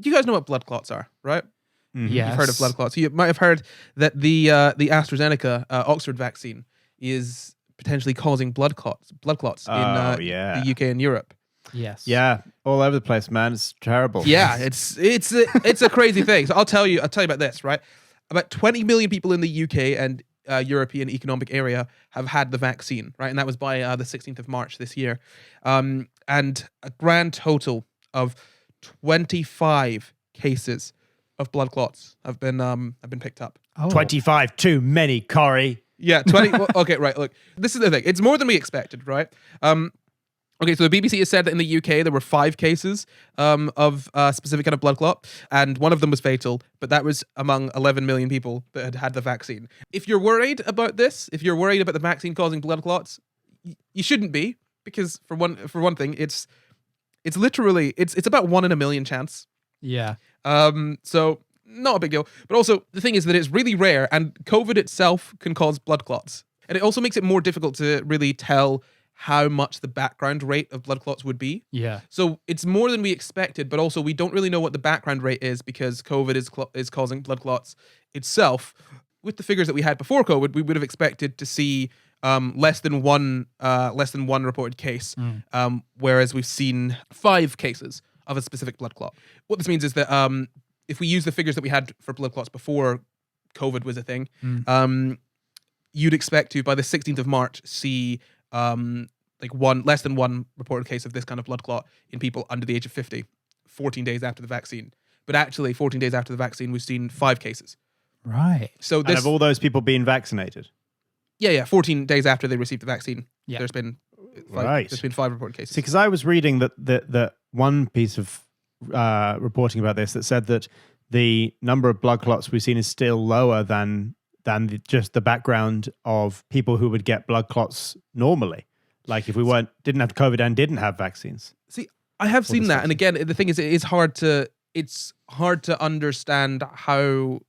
you guys know what blood clots are, right? Mhm. Yes. You've heard of blood clots. You might have heard that the AstraZeneca Oxford vaccine is potentially causing blood clots in yeah. the UK and Europe. Yes. Yeah, all over the place, man. It's terrible. Yeah, it's a crazy thing. So I'll tell you about this, right? About 20 million people in the UK and European Economic Area have had the vaccine, right? And that was by the 16th of March this year. And a grand total of 25 cases of blood clots have been picked up. Oh. 25 too many, Corry. Yeah, 20. Well, okay, right. Look, this is the thing. It's more than we expected, right? Okay, so the BBC has said that in the UK there were 5 cases of a specific kind of blood clot, and one of them was fatal, but that was among 11 million people that had had the vaccine. If you're worried about this, if you're worried about the vaccine causing blood clots, you shouldn't be, because for one thing, it's literally it's about 1 in a million chance. Yeah. So not a big deal. But also the thing is that it's really rare, and COVID itself can cause blood clots. And it also makes it more difficult to really tell how much the background rate of blood clots would be. Yeah. So it's more than we expected, but also we don't really know what the background rate is because COVID is causing blood clots itself. With the figures that we had before COVID, we would have expected to see less than one reported case, whereas we've seen 5 cases of a specific blood clot. What this means is that if we use the figures that we had for blood clots before COVID was a thing, you'd expect to, by the 16th of March, see less than one reported case of this kind of blood clot in people under the age of 50, 14 days after the vaccine. But actually, 14 days after the vaccine, we've seen 5 cases. Right. So And have all those people been vaccinated? Yeah, 14 days after they received the vaccine, Yeah. there's been Right. there's been 5 reported cases. See, because I was reading that one piece of reporting about this that said that the number of blood clots we've seen is still lower than just the background of people who would get blood clots normally. Like if we didn't have COVID and didn't have vaccines. See, I have seen that, and again, the thing is, it's hard to understand how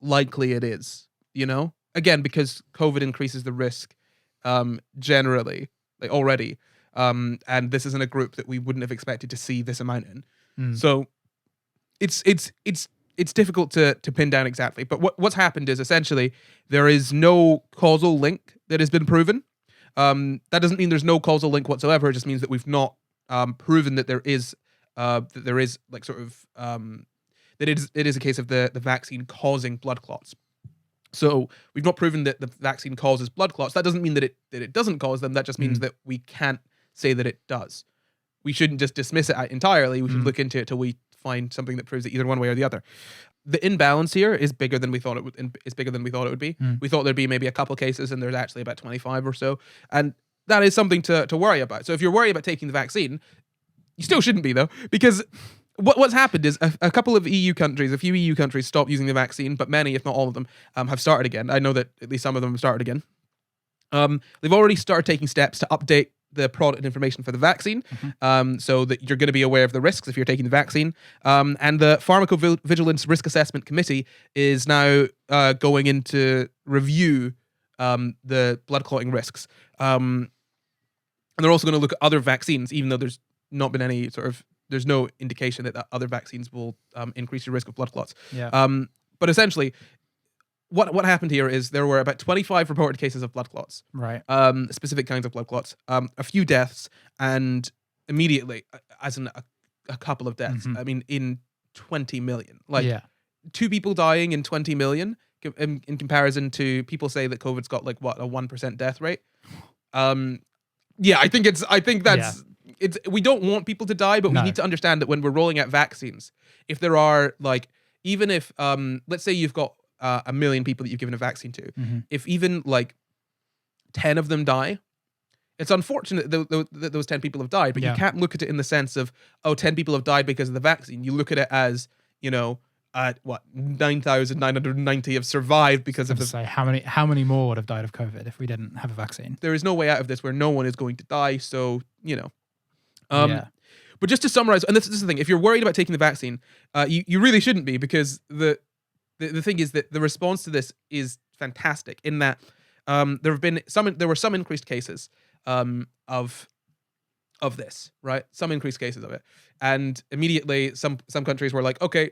likely it is. You know, again, because COVID increases the risk generally, like already, and this isn't a group that we wouldn't have expected to see this amount in. So it's difficult to pin down exactly. But what's happened is essentially there is no causal link that has been proven. That doesn't mean there's no causal link whatsoever. It just means that we've not proven that there is like sort of that it is a case of the vaccine causing blood clots. So we've not proven that the vaccine causes blood clots. That doesn't mean that it doesn't cause them. That just means that we can't say that it does. We shouldn't just dismiss it entirely. We should look into it till we find something that proves it either one way or the other. The imbalance here is bigger than we thought it would. Is bigger than we thought it would be. We thought there'd be maybe a couple cases, and there's actually about 25 or so, and that is something to worry about. So if you're worried about taking the vaccine, you still shouldn't be though, because what's happened is a few EU countries stopped using the vaccine, but many, if not all of them, have started again. I know that at least some of them have started again. They've already started taking steps to update the product information for the vaccine, so that you're going to be aware of the risks if you're taking the vaccine. And the Pharmacovigilance Risk Assessment Committee is now going in to review the blood clotting risks. And they're also going to look at other vaccines, even though there's not been any there's no indication that other vaccines will increase your risk of blood clots. Yeah. But essentially, what happened here is there were about 25 reported cases of blood clots. Right. Specific kinds of blood clots. A few deaths, and immediately, as in a couple of deaths. I mean, in 20 million. Like, 2 people dying in 20 million in comparison to people say that COVID's got like, what, a 1% death rate? I think that's... We don't want people to die, but we need to understand that when we're rolling out vaccines, if there are like, even if, let's say you've got 1 million people that you've given a vaccine to, if even like 10 of them die, it's unfortunate that those 10 people have died, but you can't look at it in the sense of, 10 people have died because of the vaccine. You look at it as, 9,990 have survived because of the... Say, how many more would have died of COVID if we didn't have a vaccine? There is no way out of this where no one is going to die, so, But just to summarize, and this is the thing, if you're worried about taking the vaccine, you really shouldn't be, because the thing is that the response to this is fantastic in that there were some increased cases of of this, right? Some increased cases of it. And immediately some countries were like, okay,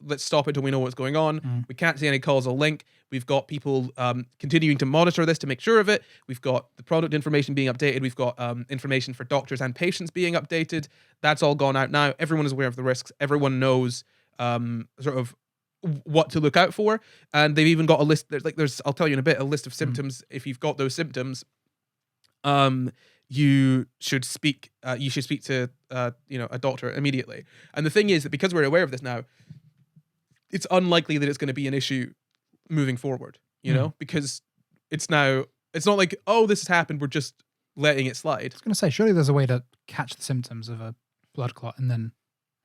let's stop it till we know what's going on. We can't see any causal link. We've got people continuing to monitor this to make sure of it. We've got the product information being updated. We've got information for doctors and patients being updated. That's all gone out now. Everyone is aware of the risks. Everyone knows sort of what to look out for. And they've even got a list. There's I'll tell you in a bit, a list of symptoms. If you've got those symptoms, you should speak to a doctor immediately. And the thing is that because we're aware of this now, it's unlikely that it's going to be an issue moving forward, because it's not like, oh, this has happened, we're just letting it slide. I was going to say, surely there's a way to catch the symptoms of a blood clot and then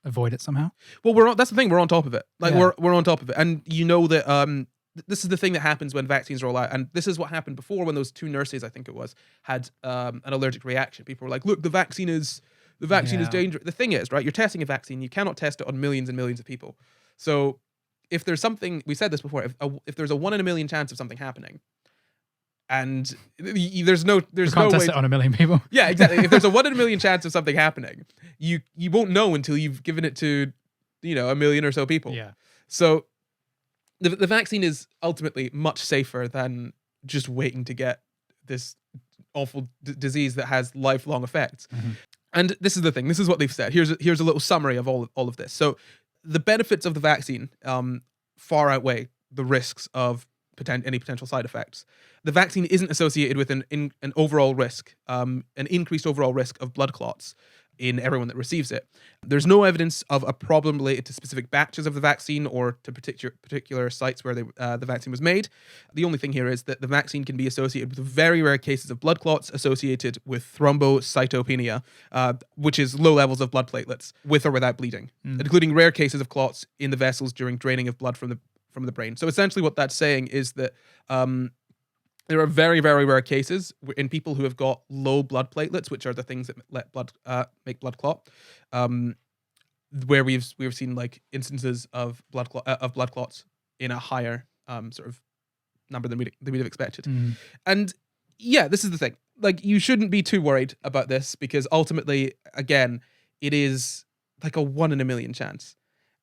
avoid it somehow. Well, that's the thing, we're on top of it. We're on top of it. And you know that this is the thing that happens when vaccines roll out. And this is what happened before when those 2 nurses, I think it was, had an allergic reaction. People were like, look, the vaccine is dangerous. The thing is, right, you're testing a vaccine, you cannot test it on millions and millions of people. So if there's something, we said this before, if there's a 1 in a million chance of something happening, and there's no can't test it on a million people. Yeah, exactly. If there's a 1 in a million chance of something happening, you won't know until you've given it to, a million or so people. Yeah. So the vaccine is ultimately much safer than just waiting to get this awful disease that has lifelong effects. And this is the thing. This is what they've said. Here's a little summary of all of this. So the benefits of the vaccine far outweigh the risks of any potential side effects. The vaccine isn't associated with an overall risk, an increased overall risk of blood clots in everyone that receives it. There's no evidence of a problem related to specific batches of the vaccine or to particular sites where the vaccine was made. The only thing here is that the vaccine can be associated with very rare cases of blood clots associated with thrombocytopenia, which is low levels of blood platelets with or without bleeding, including rare cases of clots in the vessels during draining of blood from the brain. So essentially what that's saying is that there are very, very rare cases in people who have got low blood platelets, which are the things that make blood clot, where we've seen like instances of blood clots in a higher sort of number than we'd have expected. And yeah, this is the thing. Like, you shouldn't be too worried about this because ultimately, again, it is like a 1 in a million chance,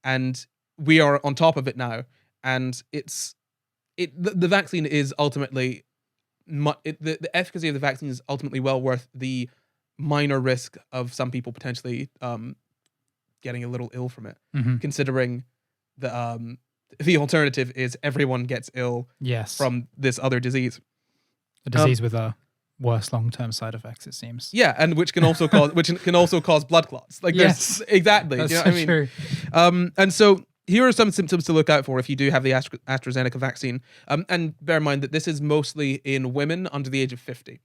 and we are on top of it now. And the vaccine is ultimately the efficacy of the vaccine is ultimately well worth the minor risk of some people potentially getting a little ill from it, considering the alternative is everyone gets ill from this other disease. A disease with worse long-term side effects, it seems. Yeah, and which can also cause blood clots. Like, yes, exactly. That's you know what I mean? true. And so here are some symptoms to look out for if you do have the AstraZeneca vaccine. And bear in mind that this is mostly in women under the age of 50.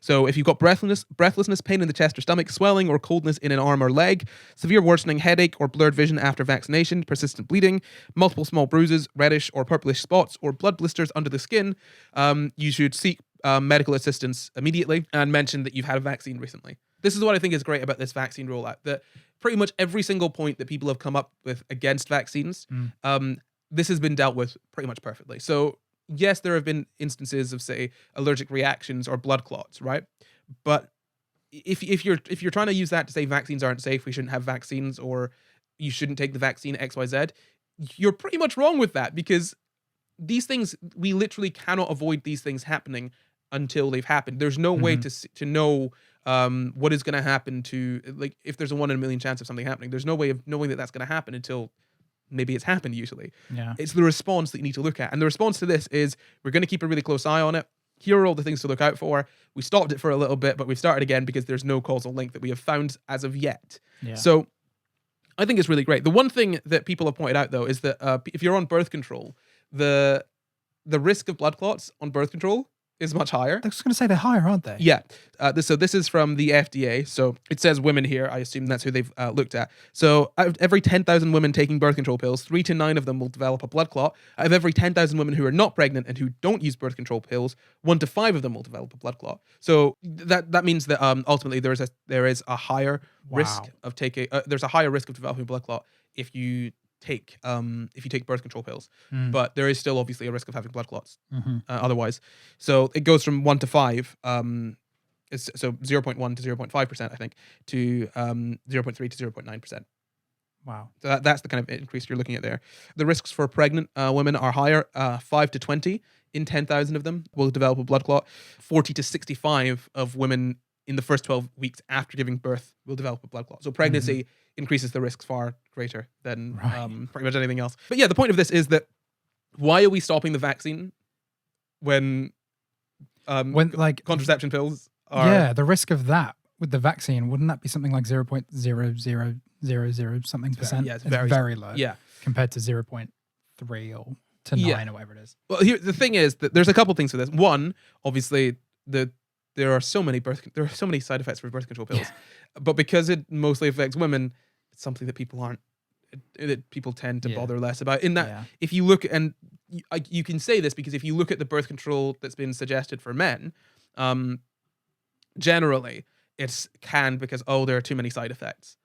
So if you've got breathlessness, pain in the chest or stomach, swelling or coldness in an arm or leg, severe worsening headache or blurred vision after vaccination, persistent bleeding, multiple small bruises, reddish or purplish spots, or blood blisters under the skin, you should seek medical assistance immediately and mention that you've had a vaccine recently. This is what I think is great about this vaccine rollout, that pretty much every single point that people have come up with against vaccines, this has been dealt with pretty much perfectly. So yes, there have been instances of, say, allergic reactions or blood clots, right? But if you're trying to use that to say vaccines aren't safe, we shouldn't have vaccines, or you shouldn't take the vaccine XYZ, you're pretty much wrong with that, because these things, we literally cannot avoid these things happening until they've happened. There's no way to know what is going to happen to, like, if there's a 1 in a million chance of something happening, there's no way of knowing that that's going to happen until maybe it's happened usually. Yeah. It's the response that you need to look at. And the response to this is, we're going to keep a really close eye on it. Here are all the things to look out for. We stopped it for a little bit, but we've started again because there's no causal link that we have found as of yet. Yeah. So I think it's really great. The one thing that people have pointed out, though, is that if you're on birth control, the risk of blood clots on birth control is much higher. I was going to say they're higher, aren't they? Yeah. So this is from the FDA. So it says women here. I assume that's who they've looked at. So out of every 10,000 women taking birth control pills, 3 to 9 of them will develop a blood clot. Out of every 10,000 women who are not pregnant and who don't use birth control pills, 1 to 5 of them will develop a blood clot. So that means that ultimately there is a higher risk of taking. There's a higher risk of developing a blood clot if you take birth control pills, but there is still obviously a risk of having blood clots otherwise. So it goes from 1 to 5 So 0.1 to 0.5%, I think, to 0.3 to 0.9%. Wow. So that's the kind of increase you're looking at there. The risks for pregnant women are higher. 5 to 20 in 10,000 of them will develop a blood clot. 40 to 65 of women in the first 12 weeks after giving birth will develop a blood clot. So pregnancy increases the risks far greater than pretty much anything else. But yeah, the point of this is that why are we stopping the vaccine when like contraception pills are... Yeah, the risk of that with the vaccine, wouldn't that be something like 0.0000 something percent? Yeah, it's very low. Yeah. Compared to 0.3 or to 9 or whatever it is. Well, here the thing is that there's a couple things for this. One, obviously, there are so many side effects for birth control pills, but because it mostly affects women, it's something that people tend to bother less about. In that, if you look, and you can say this because if you look at the birth control that's been suggested for men, generally it's canned because there are too many side effects,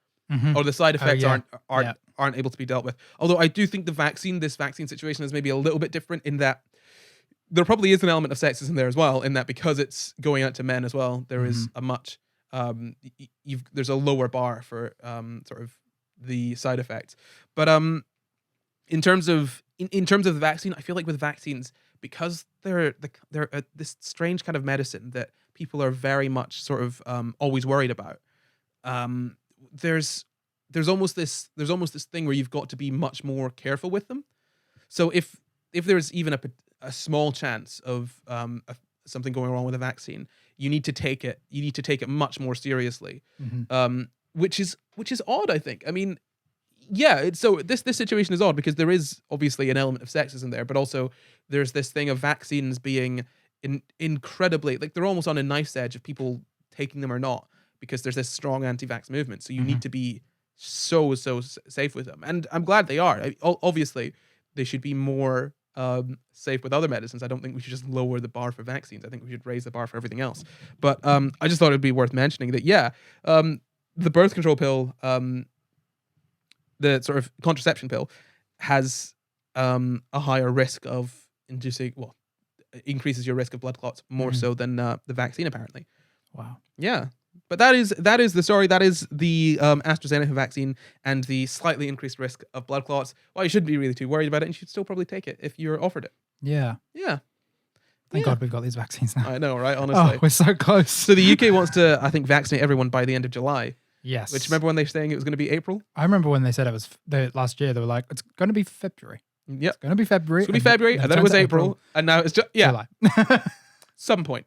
or the side effects aren't able to be dealt with. Although I do think this vaccine situation is maybe a little bit different in that there probably is an element of sexism there as well, in that because it's going out to men as well, there is a much there's a lower bar for sort of the side effects. But in terms of the vaccine, I feel like with vaccines, because they're this strange kind of medicine that people are very much sort of always worried about. There's almost this thing where you've got to be much more careful with them. So if there's even a small chance of something going wrong with a vaccine, you need to take it much more seriously. Which is odd, I think. I mean, yeah, so this situation is odd because there is obviously an element of sexism there, but also there's this thing of vaccines being incredibly, like, they're almost on a knife's edge of people taking them or not, because there's this strong anti-vax movement. So you need to be so safe with them, and I'm glad they are. Obviously, they should be more safe with other medicines. I don't think we should just lower the bar for vaccines. I think we should raise the bar for everything else. But I just thought it'd be worth mentioning that the birth control pill, the sort of contraception pill, has a higher risk of increases your risk of blood clots more so than the vaccine, apparently. Wow. Yeah. But that is the story. That is the AstraZeneca vaccine and the slightly increased risk of blood clots. Well, you shouldn't be really too worried about it, and you should still probably take it if you're offered it. Yeah. Yeah. Thank God we've got these vaccines now. I know, right? Honestly. Oh, we're so close. So the UK wants to, I think, vaccinate everyone by the end of July. Yes. Which, remember when they were saying it was going to be April? I remember when they said it was last year, they were like, it's going to be February. Yep. It's going to be February. It's going to be February, and then it was April, and now it's just, July. Some point.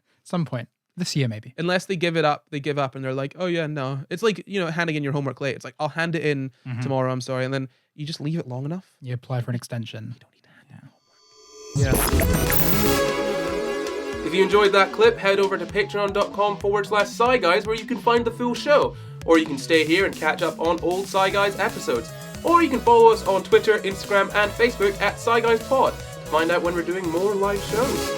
This year, maybe. Unless they give up, and they're like, oh yeah, no. It's like, handing in your homework late. It's like, I'll hand it in tomorrow, I'm sorry. And then you just leave it long enough. You apply for an extension. You don't need to hand in homework. Yeah. If you enjoyed that clip, head over to patreon.com/SCI Guys, where you can find the full show. Or you can stay here and catch up on old SCI Guys episodes. Or you can follow us on Twitter, Instagram, and Facebook at SCI Guys Pod to find out when we're doing more live shows.